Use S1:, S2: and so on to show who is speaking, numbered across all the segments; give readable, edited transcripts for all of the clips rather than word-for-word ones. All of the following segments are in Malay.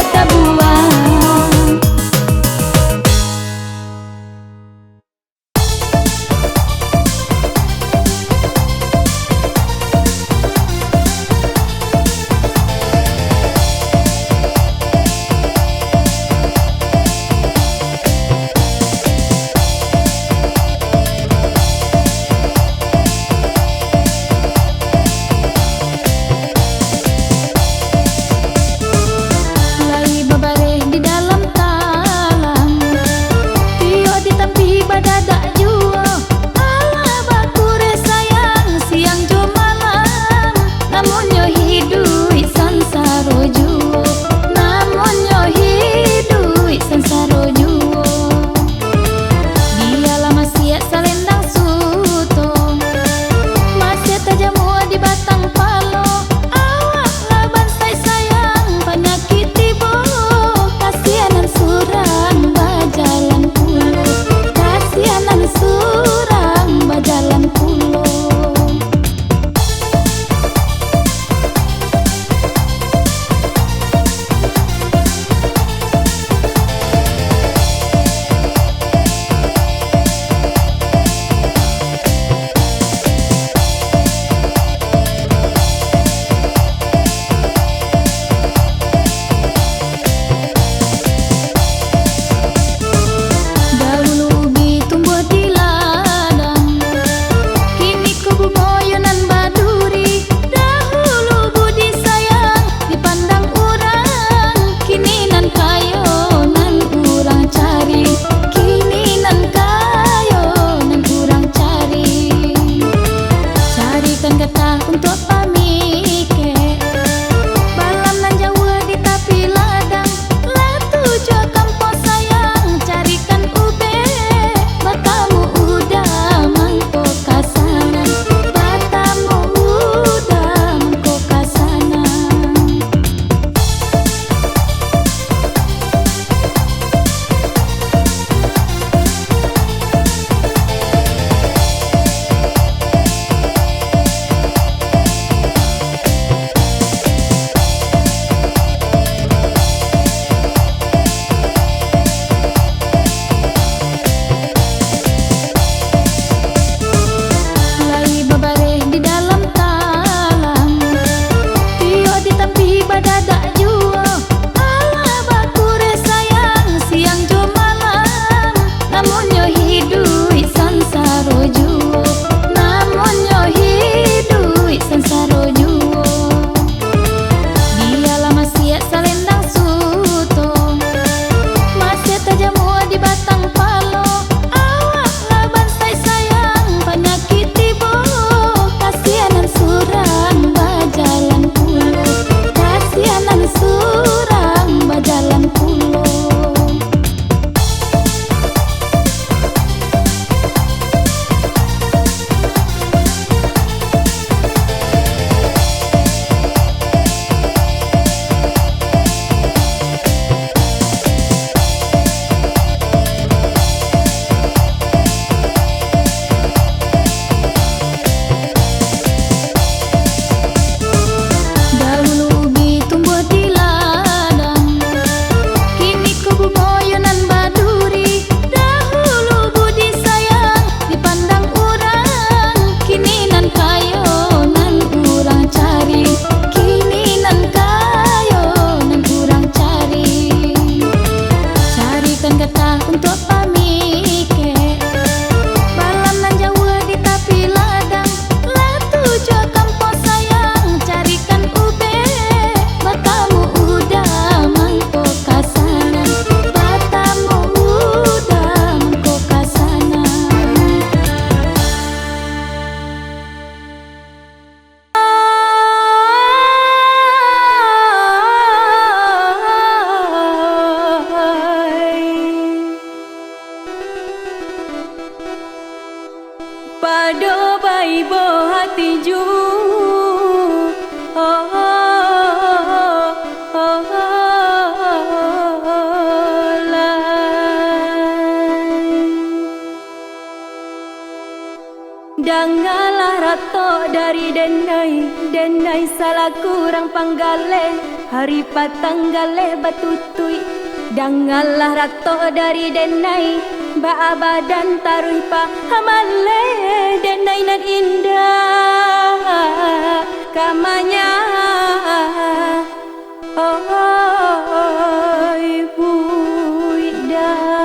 S1: kita buang. rato dari denai salah kurang panggale hari patanggale batutui dangalah rato dari denai baaba dan taruh pa hamale denai nan indah kamanya ibu ida.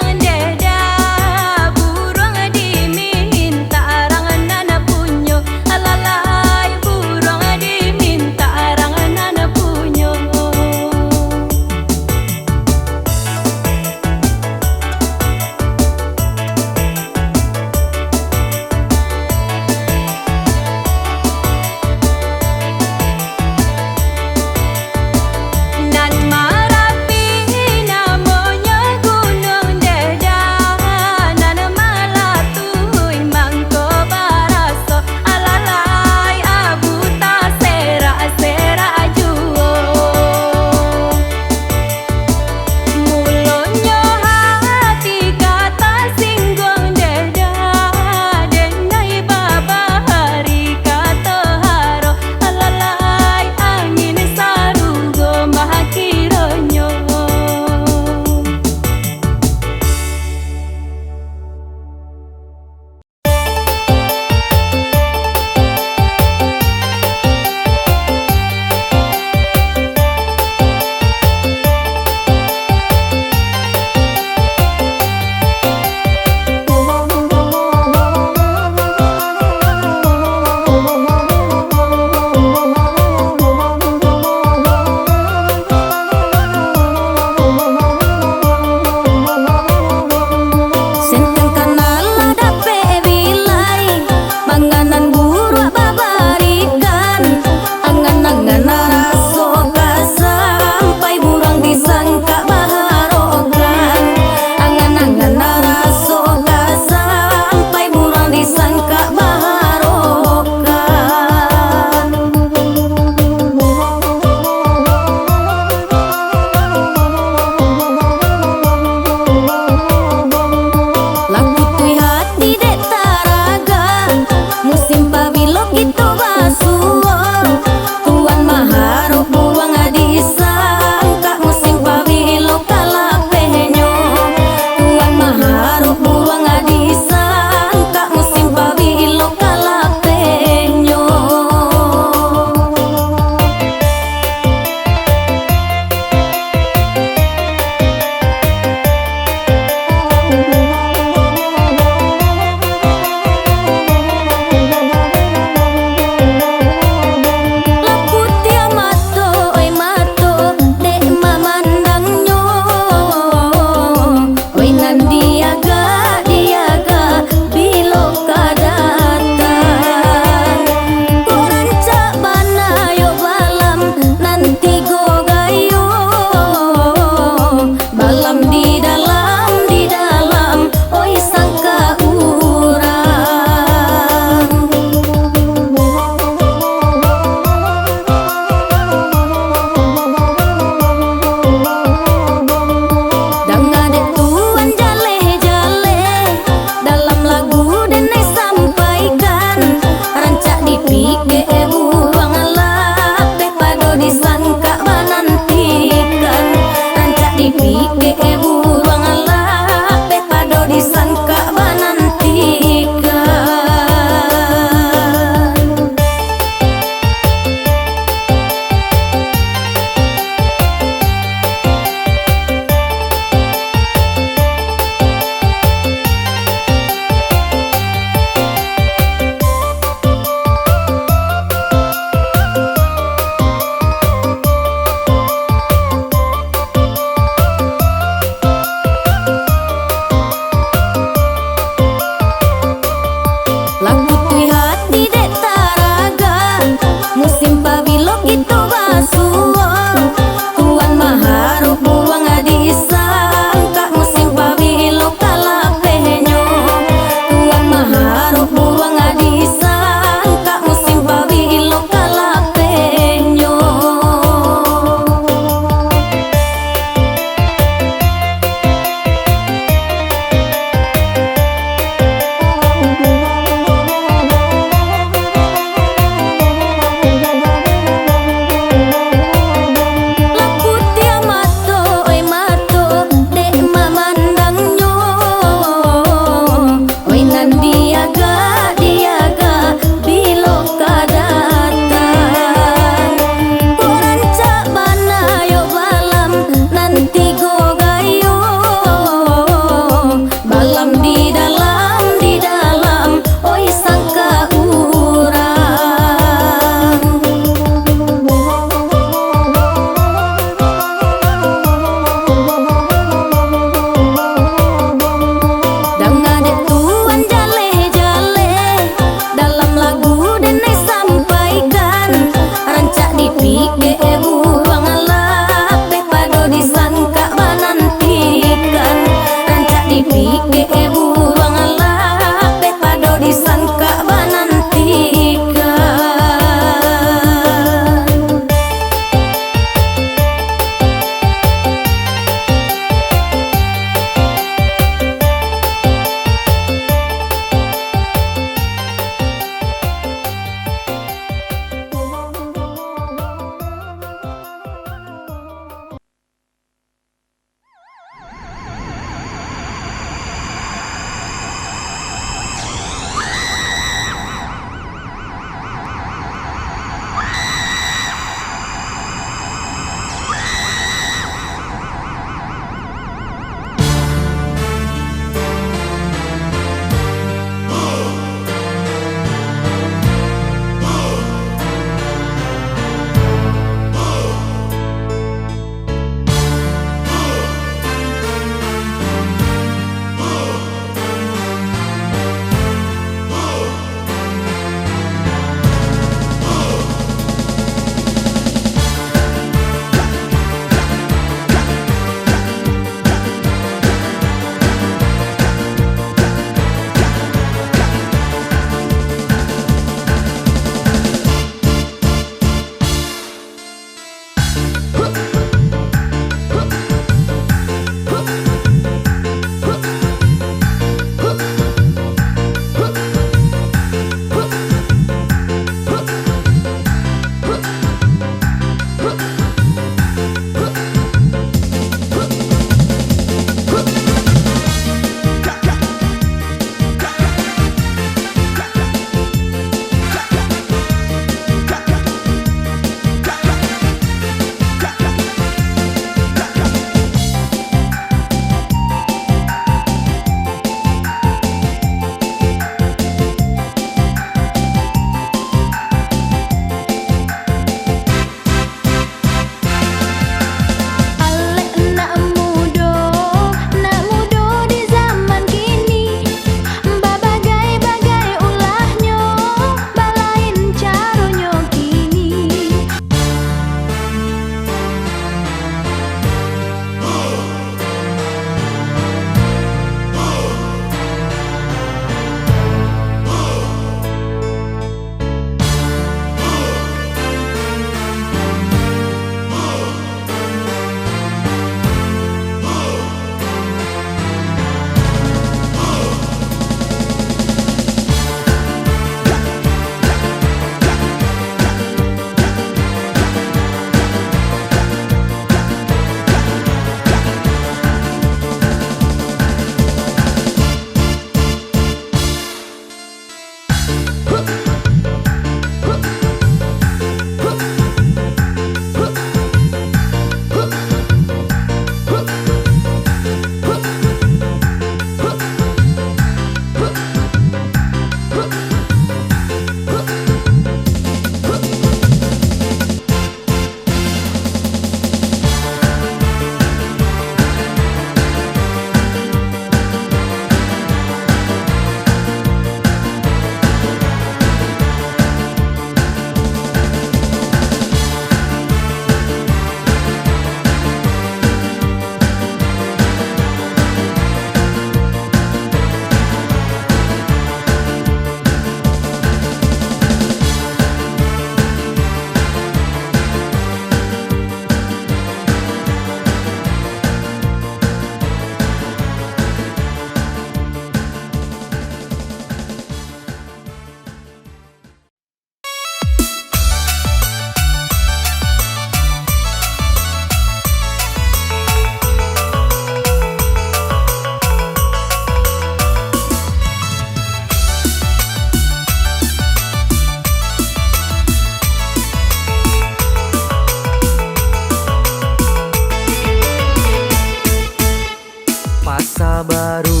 S2: Masa baru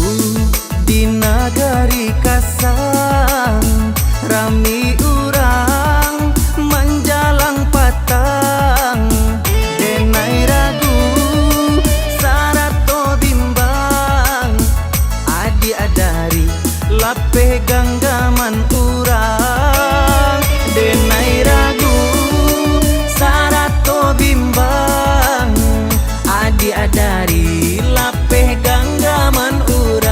S2: di nagari Kasang, rami urang menjalang patang, denai ragu sarato bimbang, adi adari lapeh ganggaman urang, denai ragu sarato bimbang, adi adari lapeh ganggaman urang.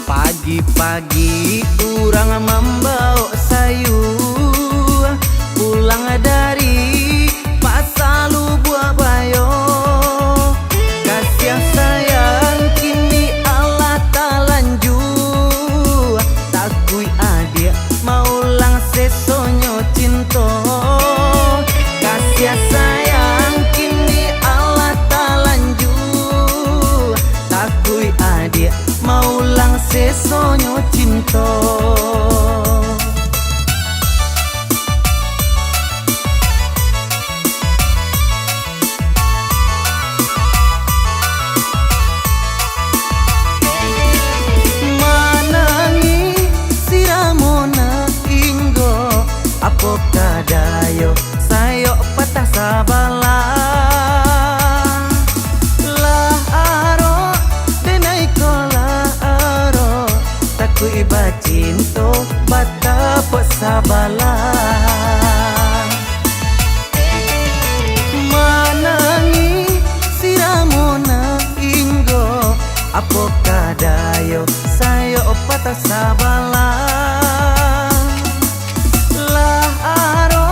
S2: Pagi-pagi urang membawa sayur pulang dari pasalu buah bayo, kasih sayang kini Allah talanju, takui adik maulang sesonyo cinta, kasih sayang kini Allah talanju, takui adik maulang sesonyo cinta. Manangi siramona inggo apo kadayo sayo patah sabala, lah aro denai kola aro takui bacinto batapot sabala. Manangi siramona inggo apo kadayo sayo patah sabala, lah aro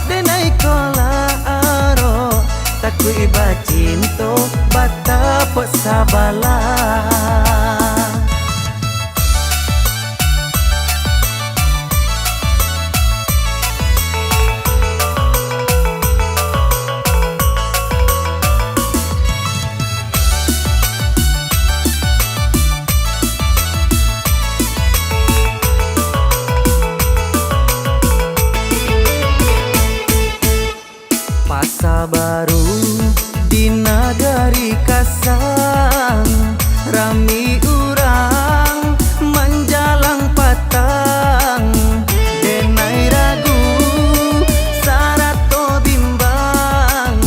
S2: denai kola aro takui bacinto batapot sabala. Masa baru di nagari Kasang, rami urang menjalang patang, denai ragu sarato bimbang,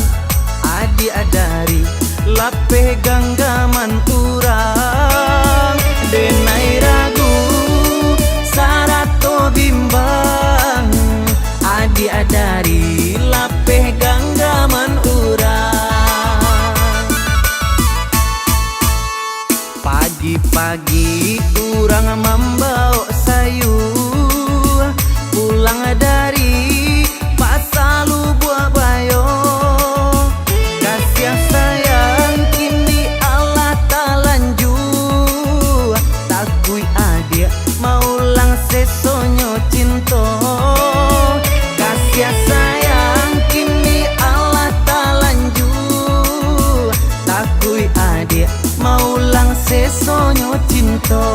S2: adi adari lapeh ganggaman urang, denai ragu sarato bimbang, adi adari lapeh ganggaman urang. Pagi-pagi urang membawa sayur pulang dari pasalu buah bayo, kasih sayang kini Allah talanju, takui adik maulang sesonyo cinta, kasih sayang kini Allah talanju, takui adik maulang sesonyo cinta.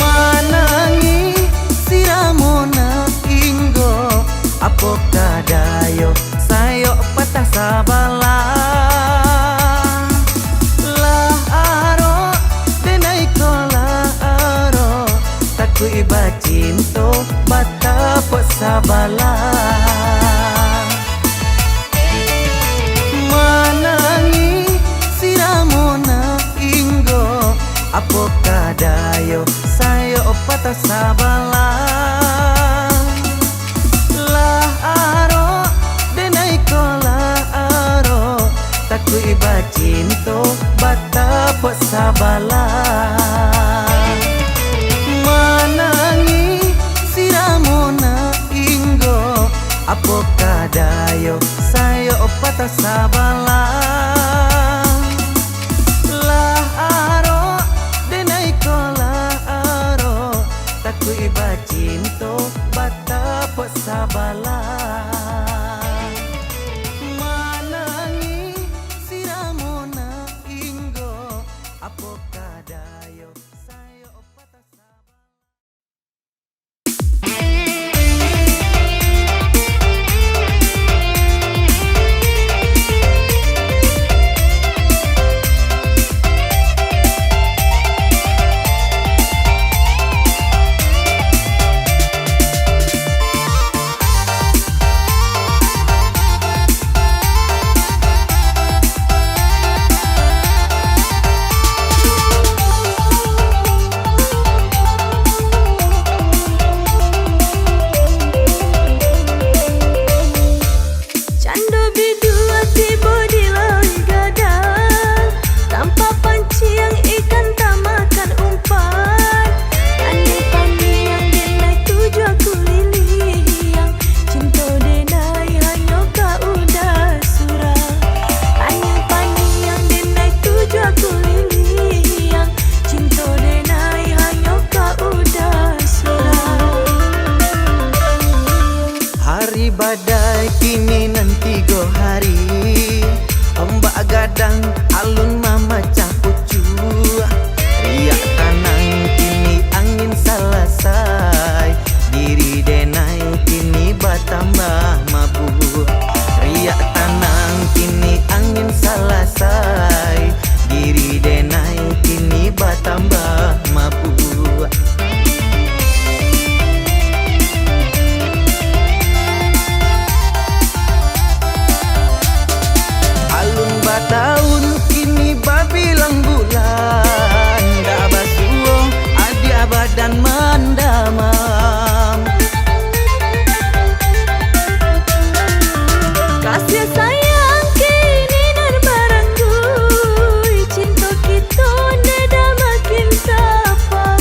S2: Manangi siramona inggo apo kadayo sayo patah sabala, lah aro denai kola aro takui bacinto batapot sabala. Manangi siramona inggo apo kadayo sayo patah sabala, lah aro denai kola aro takui bacinto batapot sabala. Manangi siramona inggo apo kadayo sayo patah sabala, lah aro denai kola aro takui bacinto batapot sabala. Manangi siramona inggo badai kini nanti go hari, ombak gadang alun mama capucu, riak tanang kini angin salasai, diri denai kini batambah mabuk. Riak tanang kini angin salasai, diri denai kini batambah mabuk. Alun bataun kini babilang bulan, dah basuo adi abadan mandamam.
S1: Kasih sayang kini nan barangkui, cinta kita neda makin tapau.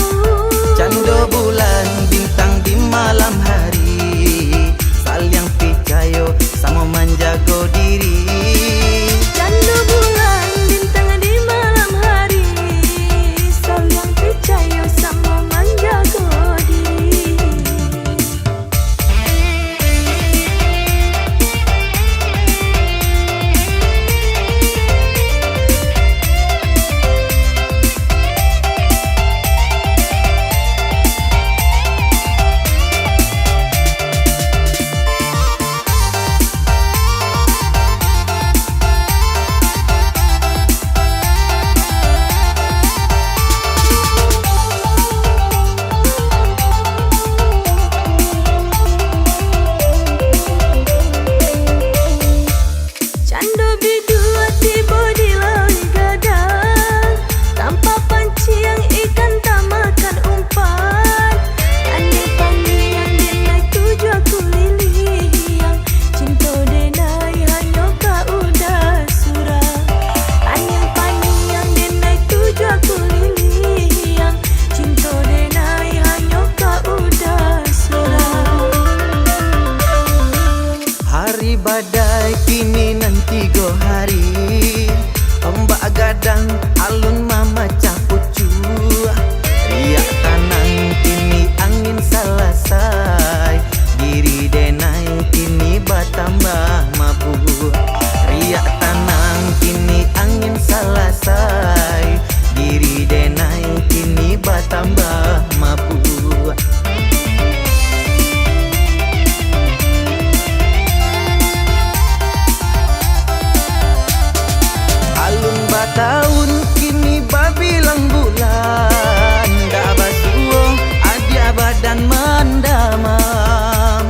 S2: Cando bulan bintang di malam hari, saling picayo sama menjaga diri.
S1: Candu bulan bintang di malam hari, saling percaya sama menjaga diri. Candu bidua tiba di laut gadang, tanpa pancian ikan tak makan umpan. Andai panggil denai tuju aku liliang, cinta denai hanya kau dah surah. Andai panggil denai tuju aku liliang, cinta denai hanya kau dah surah.
S2: Hari badai kini nanti go hari, ombak gadang alun mama capucu, riak tanang kini angin salasai, diri denai kini batambah mabuk. Riak tanang kini angin salasai, diri denai kini batambah mabuk. Alun bataun kini babilang bulan, dah basuo adi abadan mandamam.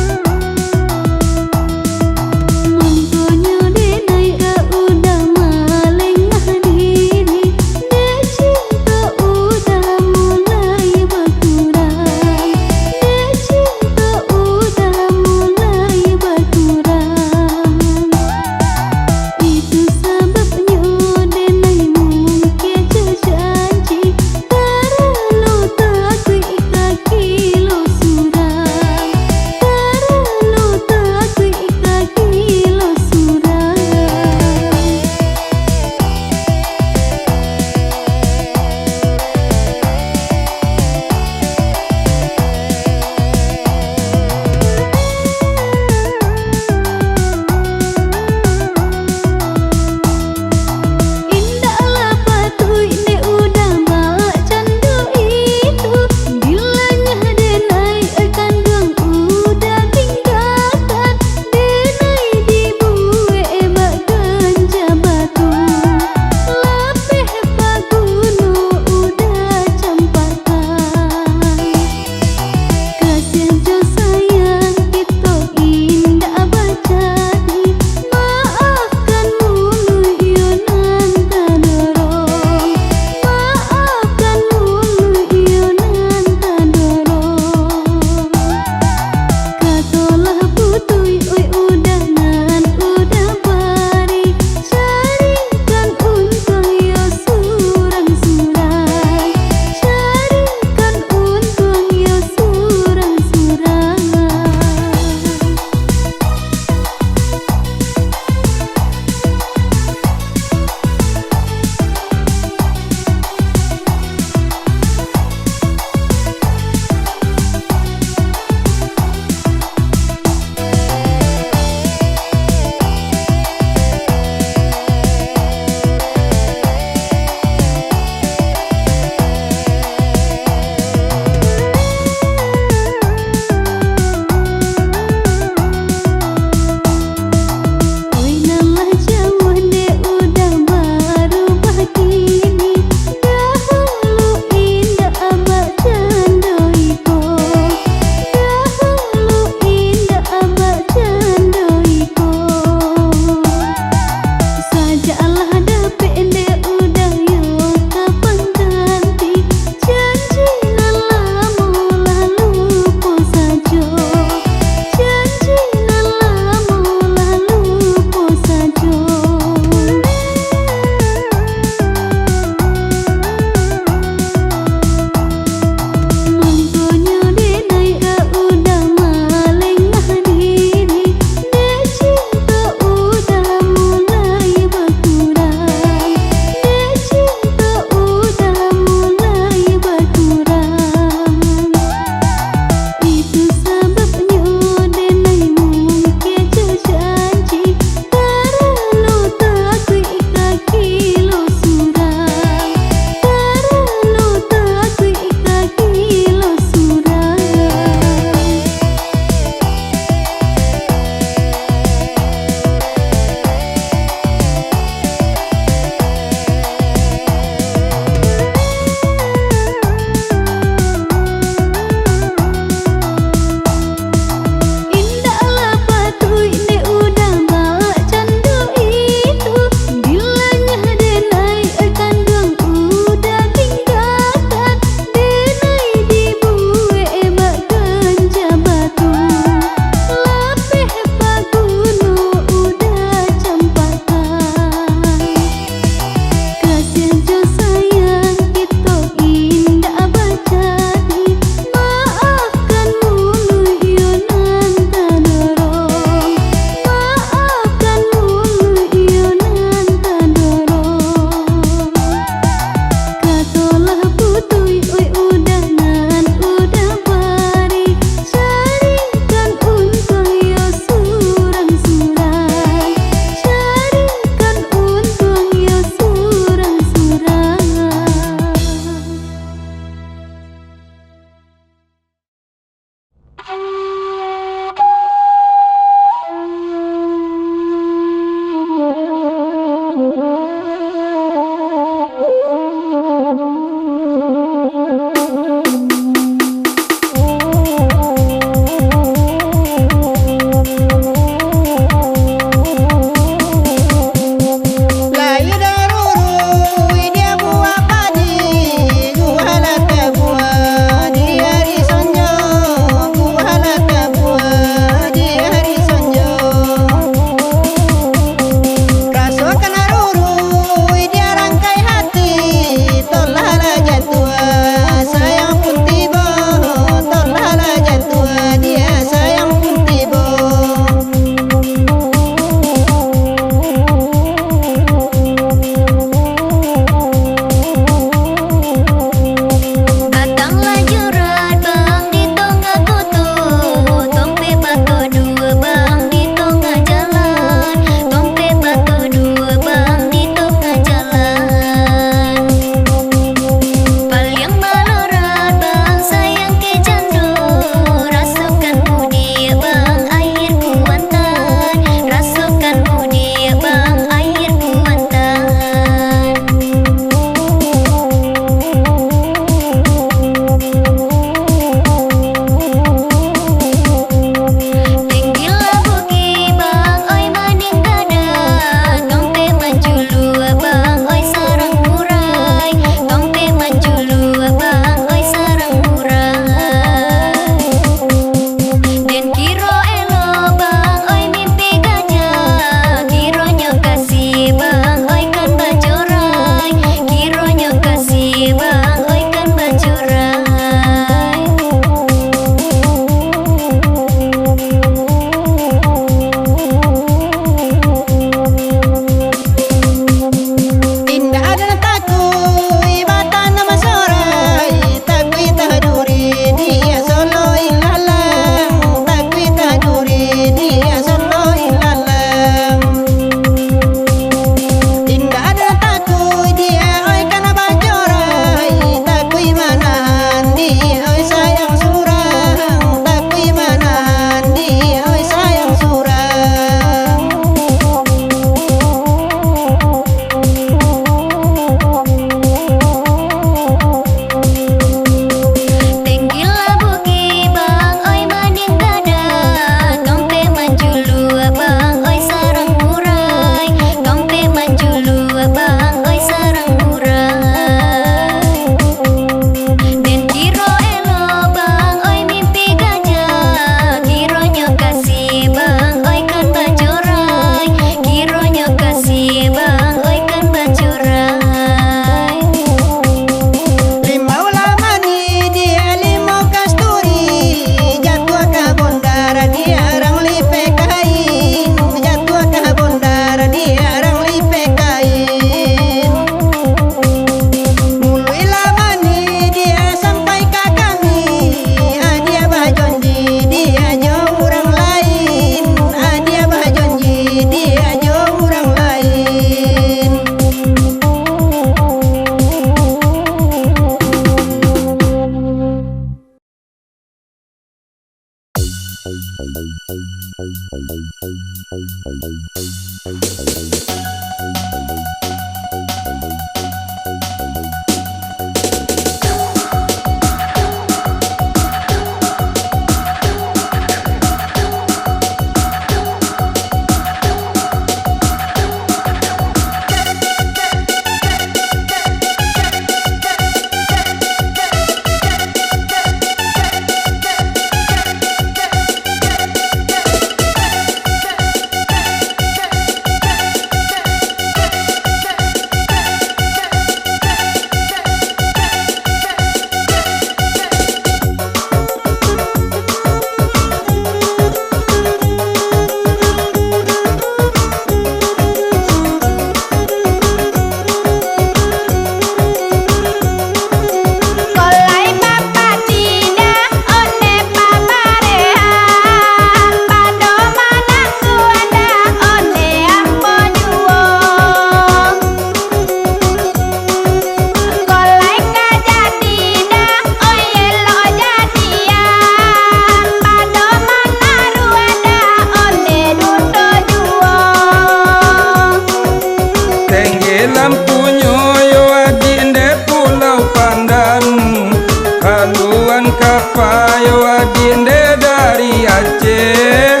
S3: Kapayo adinde dari Aceh,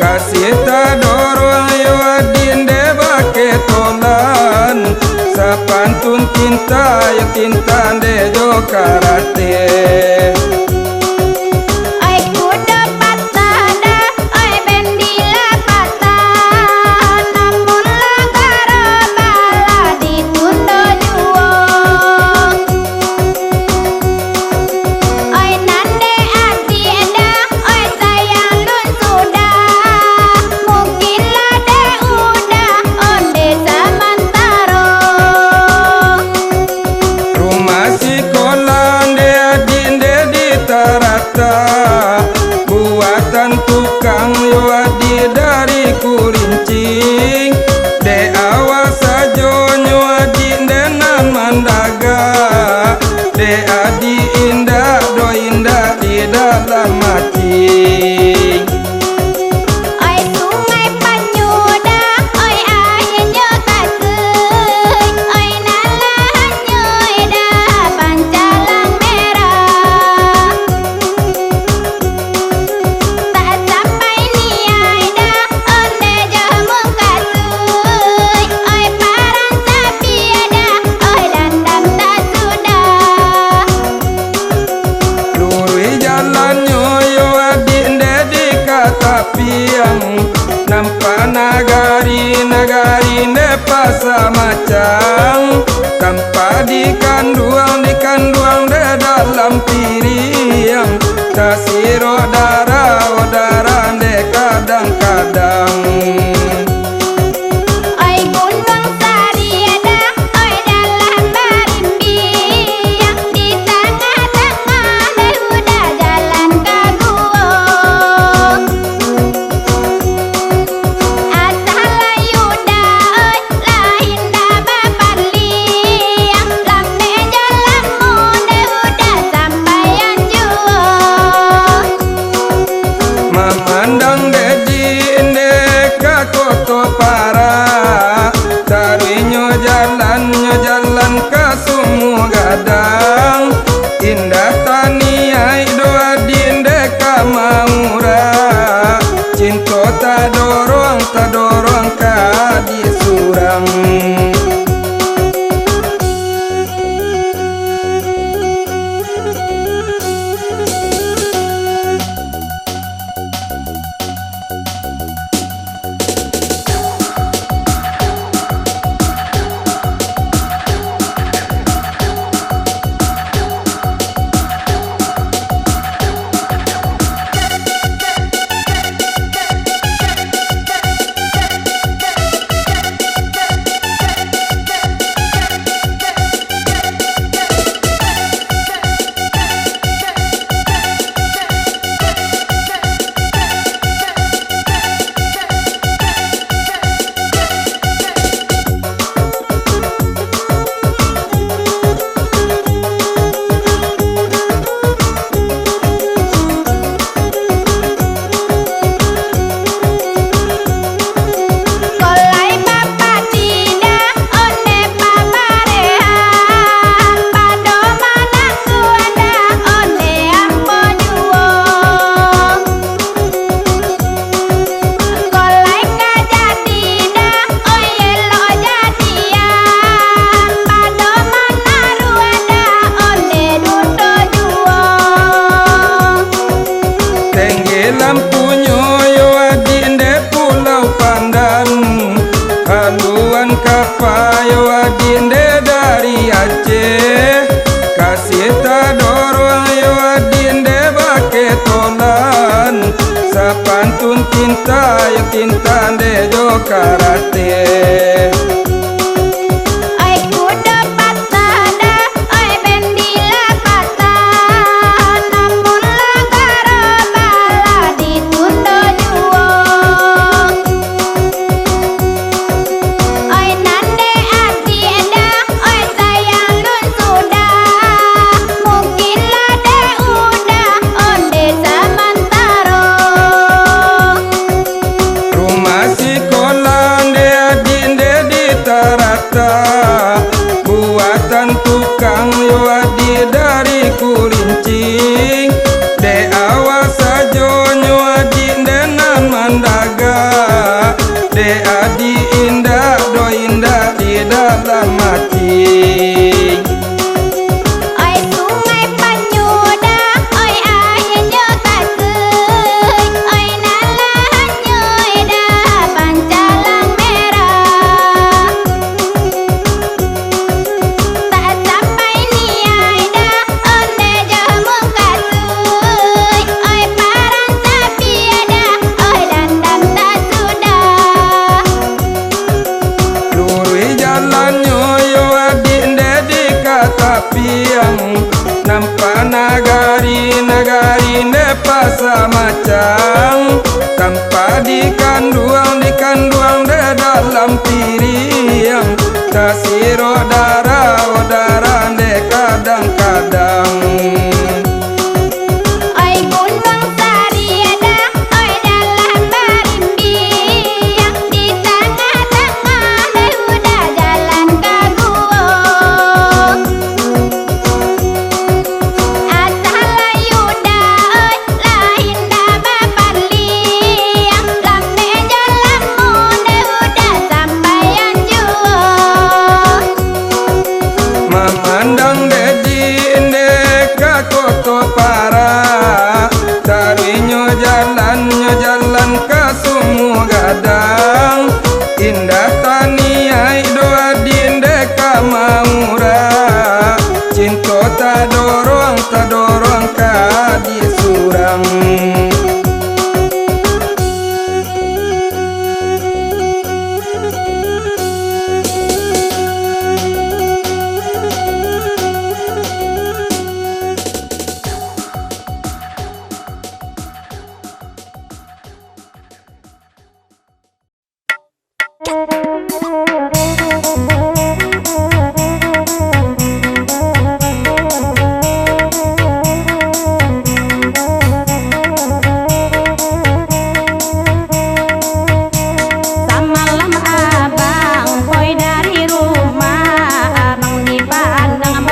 S3: kasih tadorong yo adinde baketolan, sapantun tinta yo tinta dejo karate. Buatan tukang yo adi dari Kurincing, de awas sajo nyo adi denan mandaga, de adi indah do indah di dalam mati. Nampak nagari pasa macang, tanpa dikanduang de dalam piriang, kasih darah de kadang-kadang. Memandang dedi indeka koto para, tarinyo jalan ke sumu gadang, indah taniai doa dindeka maura, cinta tadorong ka di surang. cinta de jo karate.
S1: Oi kuda patah dah, oi bendila patah, namun langgar bala ditundo juang. Oi nande ati dah, oi sayang lun sudah, mungkinlah de udah onde samantaro.
S3: Rumah sekolah de adinde di tarata, buatan tukang yo adi dari kulincing. De awas sajo nyo adi denan mandaga, de adi indah do indah di dalam hati.
S1: Oi sungai Panyuda, oi ayeunyo kaseuy, oi nalahanyo dah pancalang merah. Tak sampai niai dah onde jamung kaseuy, oi parang sapi dah, oi dandam tak sudah.
S3: Lurui jalannya yo adinde di kata piang, nampak nagari ne pasa macang, tanpa dikanduang de dalam piriang, tasiro darah de kadang-kadang.
S1: Oi gunung sari dah, oi dalam barimbiang, di tengah-tengah deh udah jalan kaguang. Asal layuda oi lain dah baparliang, lambe jalanmu deh udah sampeyan juang.
S3: Memandang dedi inde ka koto para, tarinyo jalan ke sumu gadang, indah taniai doa dinde ka maura, cinta tak dorong ka di surang.
S1: Samalam abang, boy dari rumah, abang dipandang